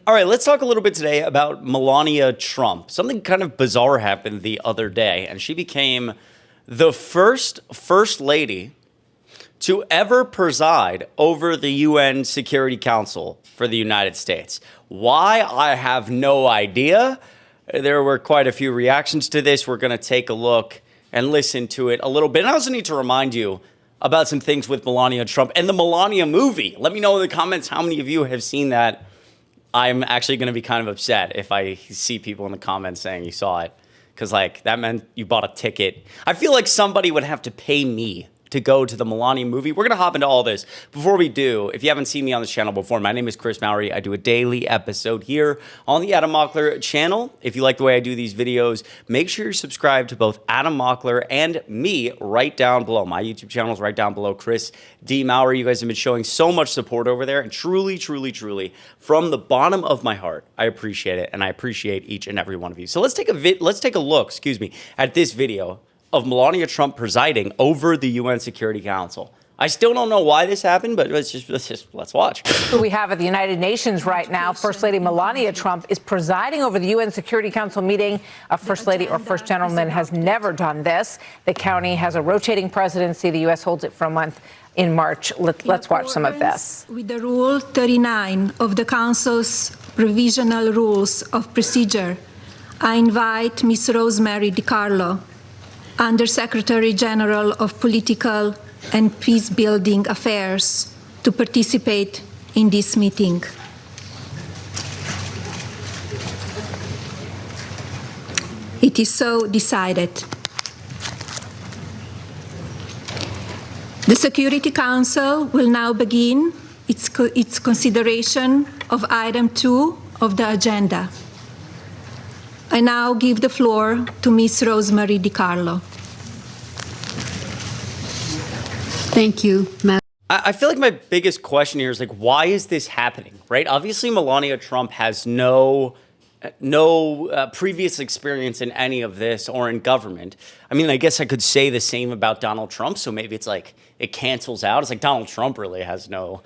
All right, let's talk a little bit today about Melania Trump. Something kind of bizarre happened the other day, and she became the first lady to ever preside over the UN Security Council for the United States. Why? I have no idea. There were quite a few reactions to this. We're going to take a look and listen to it a little bit. And I also need to remind you about some things with Melania Trump and the Melania movie. Let me know in the comments how many of you have seen that. I'm actually going to be kind of upset if I see people in the comments saying you saw it, because like that meant you bought a ticket. I feel like somebody would have to pay me to go to the Melania movie. We're going to hop into all this. Before we do, if you haven't seen me on this channel before, my name is Chris Mowrey. I do a daily episode here on the Adam Mockler channel. If you like the way I do these videos, make sure you're subscribed to both Adam Mockler and me right down below. My YouTube channel is right down below, Chris D. Mowrey. You guys have been showing so much support over there, and truly, from the bottom of my heart, I appreciate it, and I appreciate each and every one of you. So let's take a look, at this video of Melania Trump presiding over the UN Security Council. I still don't know why this happened, but let's watch. Who we have at the United Nations right now, First Lady Melania Trump is presiding over the UN Security Council meeting. A First Lady or First Gentleman has never done this. The county has a rotating presidency. The U.S. holds it for a month in March. Let's watch some of this. With the Rule 39 of the Council's Provisional Rules of Procedure, I invite Ms. Rosemary DiCarlo, Under-Secretary General of Political and Peace-Building Affairs, to participate in this meeting. It is so decided. The Security Council will now begin its consideration of item 2 of the agenda. I now give the floor to Ms. Rosemary DiCarlo. Thank you, Madam. I feel like my biggest question here is like, why is this happening, right? Obviously, Melania Trump has no previous experience in any of this or in government. I mean, I guess I could say the same about Donald Trump, so maybe it's like it cancels out. It's like Donald Trump really has no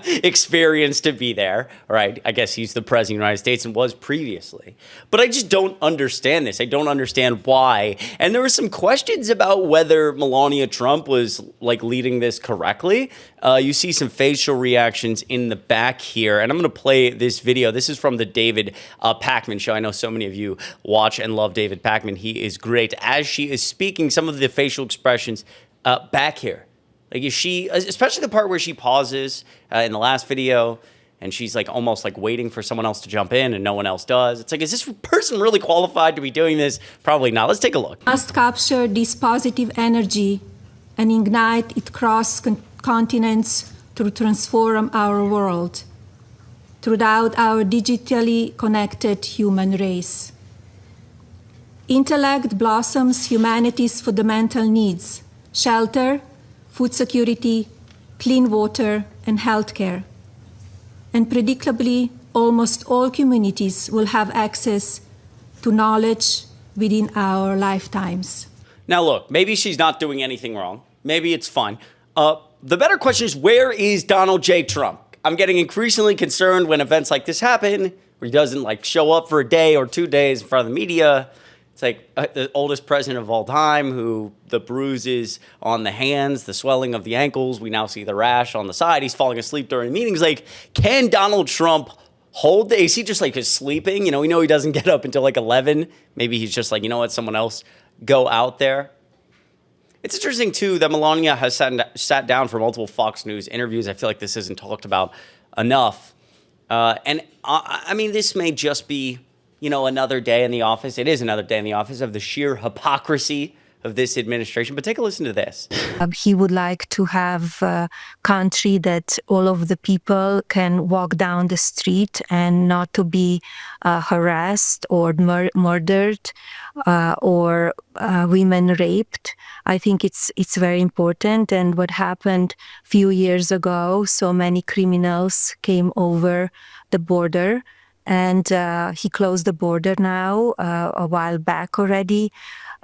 experience to be there, right? I guess he's the president of the United States and was previously. But I just don't understand this. I don't understand why. And there were some questions about whether Melania Trump was like leading this correctly. You see some facial reactions in the back here, and I'm going to play this video. This is from the David Pakman show. I know so many of you watch and love David Pakman. He is great. As she is speaking, some of the facial expressions back here. Like, is she, especially the part where she pauses in the last video, and she's like almost like waiting for someone else to jump in and no one else does. It's like, is this person really qualified to be doing this? Probably not. Let's take a look. Must capture this positive energy and ignite it across continents to transform our world throughout our digitally connected human race. Intellect blossoms humanity's fundamental needs: shelter, food security, clean water, and healthcare. And predictably, almost all communities will have access to knowledge within our lifetimes. Now look, maybe she's not doing anything wrong. Maybe it's fine. The better question is, where is Donald J. Trump? I'm getting increasingly concerned when events like this happen, where he doesn't like show up for a day or 2 days in front of the media. It's like the oldest president of all time, who the bruises on the hands, the swelling of the ankles, we now see the rash on the side. He's falling asleep during meetings. Like, can Donald Trump hold the, is he just like just sleeping? You know, we know he doesn't get up until like 11. Maybe he's just like, you know what, someone else go out there. It's interesting, too, that Melania has sat down for multiple Fox News interviews. I feel like this isn't talked about enough. I mean, this may just be, you know, another day in the office. It is another day in the office of the sheer hypocrisy of this administration. But take a listen to this. He would like to have a country that all of the people can walk down the street and not to be harassed or murdered or women raped. I think it's very important. And what happened a few years ago, so many criminals came over the border, and he closed the border now a while back already.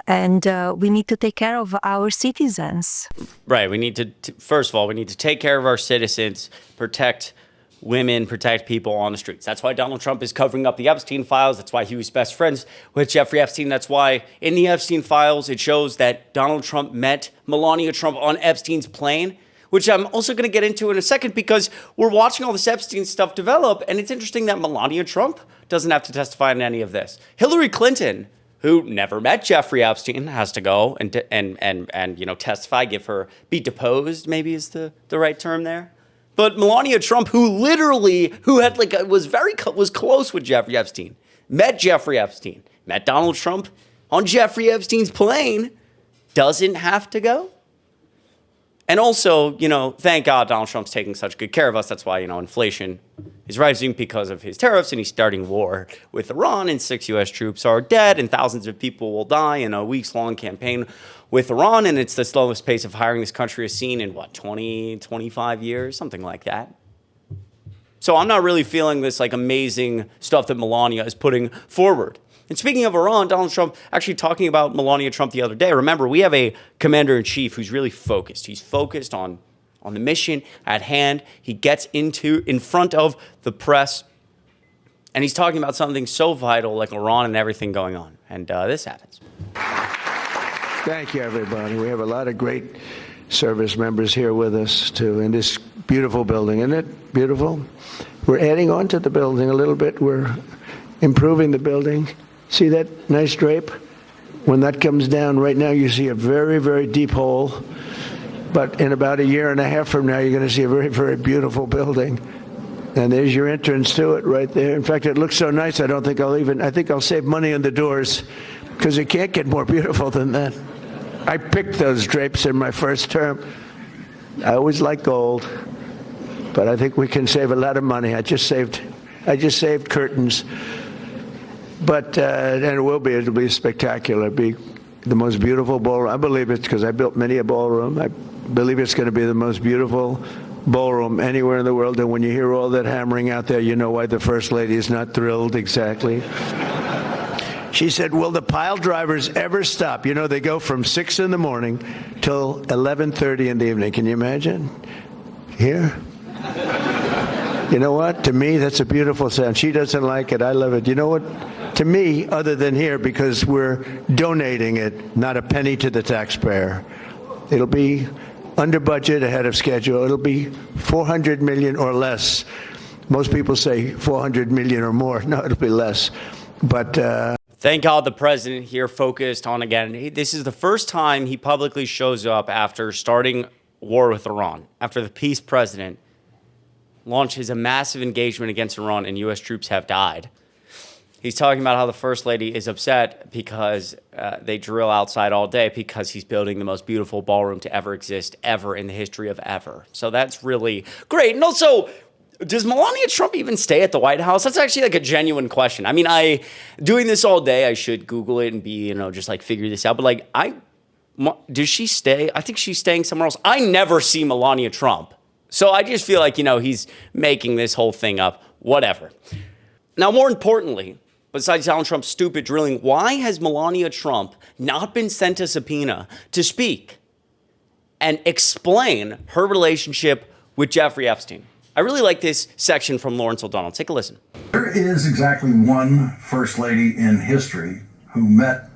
And we need to take care of our citizens. Right. We need to, first of all, we need to take care of our citizens, protect women, protect people on the streets. That's why Donald Trump is covering up the Epstein files. That's why he was best friends with Jeffrey Epstein. That's why in the Epstein files, it shows that Donald Trump met Melania Trump on Epstein's plane, which I'm also going to get into in a second because we're watching all this Epstein stuff develop. And it's interesting that Melania Trump doesn't have to testify in any of this. Hillary Clinton, who never met Jeffrey Epstein, has to go and testify, be deposed, maybe is the right term there. But Melania Trump, who was close with Jeffrey Epstein, met Jeffrey Epstein, met Donald Trump on Jeffrey Epstein's plane, doesn't have to go. And also, thank God Donald Trump's taking such good care of us. That's why, inflation is rising because of his tariffs, and he's starting war with Iran, and 6 U.S. troops are dead, and thousands of people will die in a weeks-long campaign with Iran, and it's the slowest pace of hiring this country has seen in, 20, 25 years, something like that. So I'm not really feeling this, amazing stuff that Melania is putting forward. And speaking of Iran, Donald Trump actually talking about Melania Trump the other day. Remember, we have a commander-in-chief who's really focused. He's focused on the mission at hand. He gets in front of the press, and he's talking about something so vital like Iran and everything going on. And this happens. Thank you, everybody. We have a lot of great service members here with us, too, in this beautiful building. Isn't it beautiful? We're adding on to the building a little bit. We're improving the building. See that nice drape? When that comes down, right now you see a very, very deep hole. But in about a year and a half from now, you're going to see a very, very beautiful building. And there's your entrance to it right there. In fact, it looks so nice, I think I'll save money on the doors because it can't get more beautiful than that. I picked those drapes in my first term. I always like gold, but I think we can save a lot of money. I just saved curtains. But and it'll be spectacular. It'll be the most beautiful ballroom. I believe it's because I built many a ballroom. I believe it's going to be the most beautiful ballroom anywhere in the world. And when you hear all that hammering out there, you know why the First Lady is not thrilled exactly. She said, will the pile drivers ever stop? They go from 6 in the morning till 11:30 in the evening. Can you imagine? Here? You know what? To me, that's a beautiful sound. She doesn't like it. I love it. You know what? To me, other than here, because we're donating it, not a penny to the taxpayer. It'll be under budget, ahead of schedule. It'll be $400 million or less. Most people say $400 million or more. No, it'll be less. But thank God the president here focused on, again, this is the first time he publicly shows up after starting war with Iran, after the peace president launches a massive engagement against Iran and U.S. troops have died. He's talking about how the First Lady is upset because they drill outside all day because he's building the most beautiful ballroom to ever exist ever in the history of ever. So that's really great. And also, does Melania Trump even stay at the White House? That's actually a genuine question. I mean, doing this all day, I should Google it and figure this out. But does she stay? I think she's staying somewhere else. I never see Melania Trump. So I just feel like, he's making this whole thing up. Whatever. Now, more importantly, besides Donald Trump's stupid drilling, why has Melania Trump not been sent a subpoena to speak and explain her relationship with Jeffrey Epstein? I really like this section from Lawrence O'Donnell. Take a listen. There is exactly one First Lady in history who met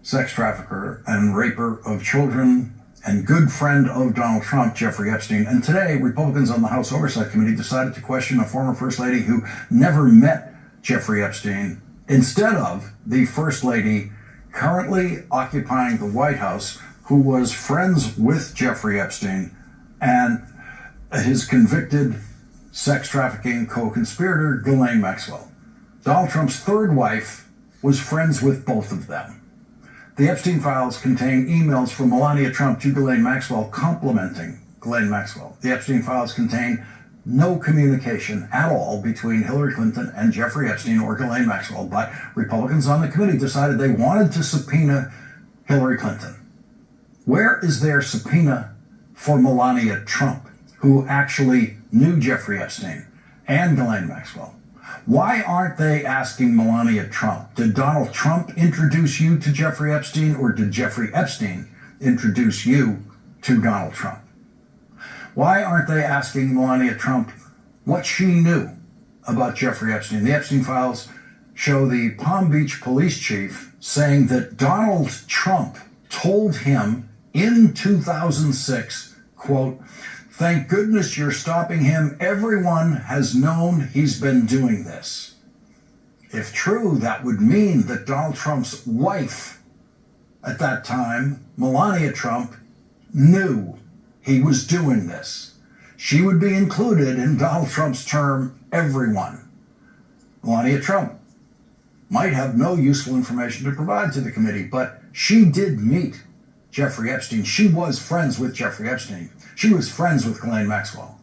sex trafficker and raper of children and good friend of Donald Trump, Jeffrey Epstein. And today, Republicans on the House Oversight Committee decided to question a former First Lady who never met Jeffrey Epstein instead of the First Lady currently occupying the White House, who was friends with Jeffrey Epstein and his convicted sex trafficking co-conspirator, Ghislaine Maxwell. Donald Trump's third wife was friends with both of them. The Epstein files contain emails from Melania Trump to Ghislaine Maxwell complimenting Ghislaine Maxwell. The Epstein files contain no communication at all between Hillary Clinton and Jeffrey Epstein or Ghislaine Maxwell, but Republicans on the committee decided they wanted to subpoena Hillary Clinton. Where is their subpoena for Melania Trump, who actually knew Jeffrey Epstein and Ghislaine Maxwell? Why aren't they asking Melania Trump? Did Donald Trump introduce you to Jeffrey Epstein, or did Jeffrey Epstein introduce you to Donald Trump? Why aren't they asking Melania Trump what she knew about Jeffrey Epstein. The Epstein files show the Palm Beach police chief saying that Donald Trump told him in 2006, quote, "Thank goodness you're stopping him. Everyone has known he's been doing this." If true, that would mean that Donald Trump's wife at that time, Melania Trump, knew he was doing this. She would be included in Donald Trump's term, everyone. Melania Trump might have no useful information to provide to the committee, but she did meet Jeffrey Epstein. She was friends with Jeffrey Epstein. She was friends with Ghislaine Maxwell.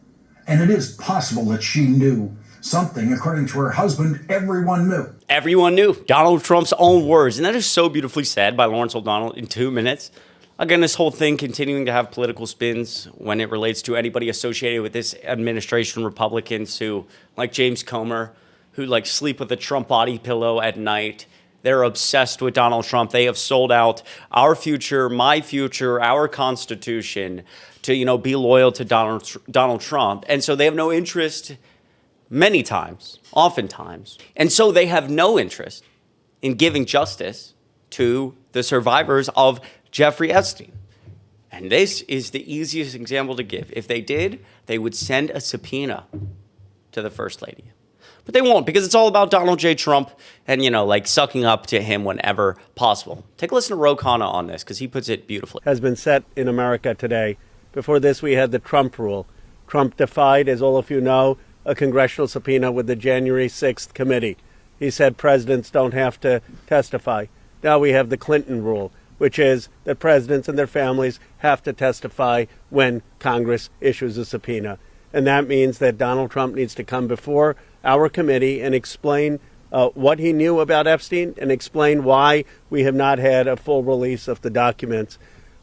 And it is possible that she knew something. According to her husband, everyone knew. Everyone knew. Donald Trump's own words. And that is so beautifully said by Lawrence O'Donnell in 2 minutes. Again, this whole thing continuing to have political spins when it relates to anybody associated with this administration, Republicans who, like James Comer, who like sleep with a Trump body pillow at night. They're obsessed with Donald Trump. They have sold out our future, my future, our Constitution to, be loyal to Donald Trump. And so they have no interest many times, oftentimes. And so they have no interest in giving justice to the survivors of Jeffrey Epstein. And this is the easiest example to give. If they did, they would send a subpoena to the First Lady. But they won't, because it's all about Donald J. Trump and, sucking up to him whenever possible. Take a listen to Ro Khanna on this, because he puts it beautifully. Has been set in America today. Before this, we had the Trump rule. Trump defied, as all of you know, a congressional subpoena with the January 6th committee. He said presidents don't have to testify. Now we have the Clinton rule, which is that presidents and their families have to testify when Congress issues a subpoena. And that means that Donald Trump needs to come before our committee and explain what he knew about Epstein and explain why we have not had a full release of the documents.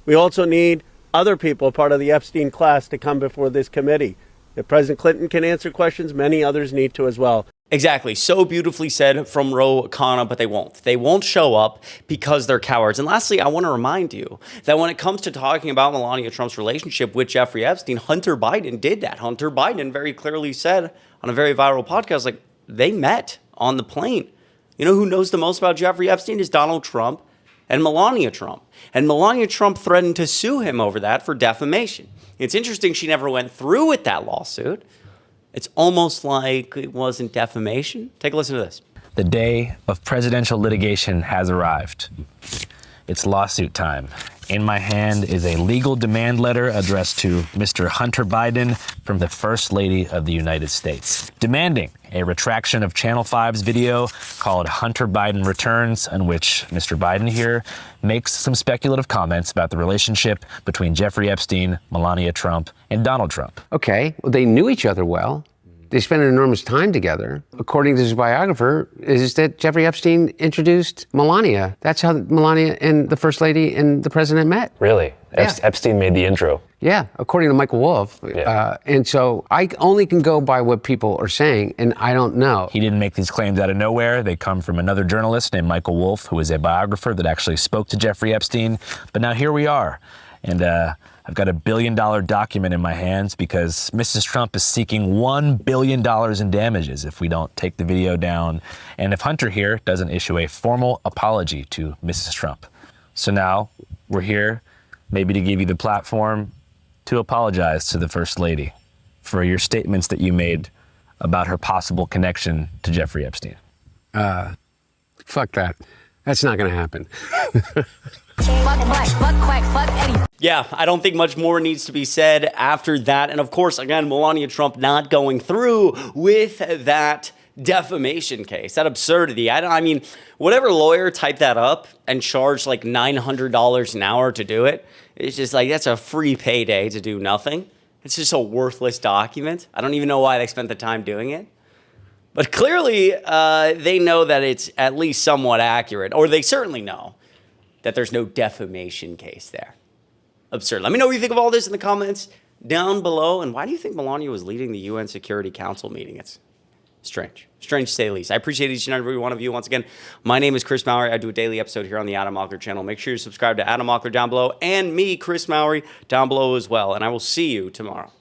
We also need other people, part of the Epstein class, to come before this committee. If President Clinton can answer questions, many others need to as well. Exactly. So beautifully said from Ro Khanna, but they won't. They won't show up because they're cowards. And lastly, I want to remind you that when it comes to talking about Melania Trump's relationship with Jeffrey Epstein, Hunter Biden did that. Hunter Biden very clearly said on a very viral podcast, they met on the plane. You know who knows the most about Jeffrey Epstein is Donald Trump and Melania Trump. And Melania Trump threatened to sue him over that for defamation. It's interesting she never went through with that lawsuit. It's almost like it wasn't defamation. Take a listen to this. The day of presidential litigation has arrived. It's lawsuit time. In my hand is a legal demand letter addressed to Mr. Hunter Biden from the First Lady of the United States, demanding a retraction of Channel 5's video called Hunter Biden Returns, in which Mr. Biden here makes some speculative comments about the relationship between Jeffrey Epstein, Melania Trump, and Donald Trump. Okay, well, they knew each other well. They spent an enormous time together. According to his biographer, is that Jeffrey Epstein introduced Melania. That's how Melania and the First Lady and the president met. Really? Yeah. Epstein made the intro. Yeah, according to Michael Wolff. Yeah. And so I only can go by what people are saying, and I don't know. He didn't make these claims out of nowhere. They come from another journalist named Michael Wolff, who is a biographer that actually spoke to Jeffrey Epstein. But now here we are. And I've got $1 billion document in my hands because Mrs. Trump is seeking $1 billion in damages if we don't take the video down and if Hunter here doesn't issue a formal apology to Mrs. Trump. So now we're here maybe to give you the platform to apologize to the First Lady for your statements that you made about her possible connection to Jeffrey Epstein. Fuck that. That's not going to happen. Yeah, I don't think much more needs to be said after that. And of course, again, Melania Trump not going through with that defamation case, that absurdity. I mean, whatever lawyer typed that up and charged like $900 an hour to do it, it's just like, that's a free payday to do nothing. It's just a worthless document. I don't even know why they spent the time doing it. But clearly, they know that it's at least somewhat accurate, or they certainly know that there's no defamation case there. Absurd. Let me know what you think of all this in the comments down below. And why do you think Melania was leading the UN Security Council meeting? It's strange. Strange to say the least. I appreciate each and every one of you. Once again, my name is Chris Mowrey. I do a daily episode here on the Adam Mockler channel. Make sure you subscribe to Adam Mockler down below and me, Chris Mowrey, down below as well. And I will see you tomorrow.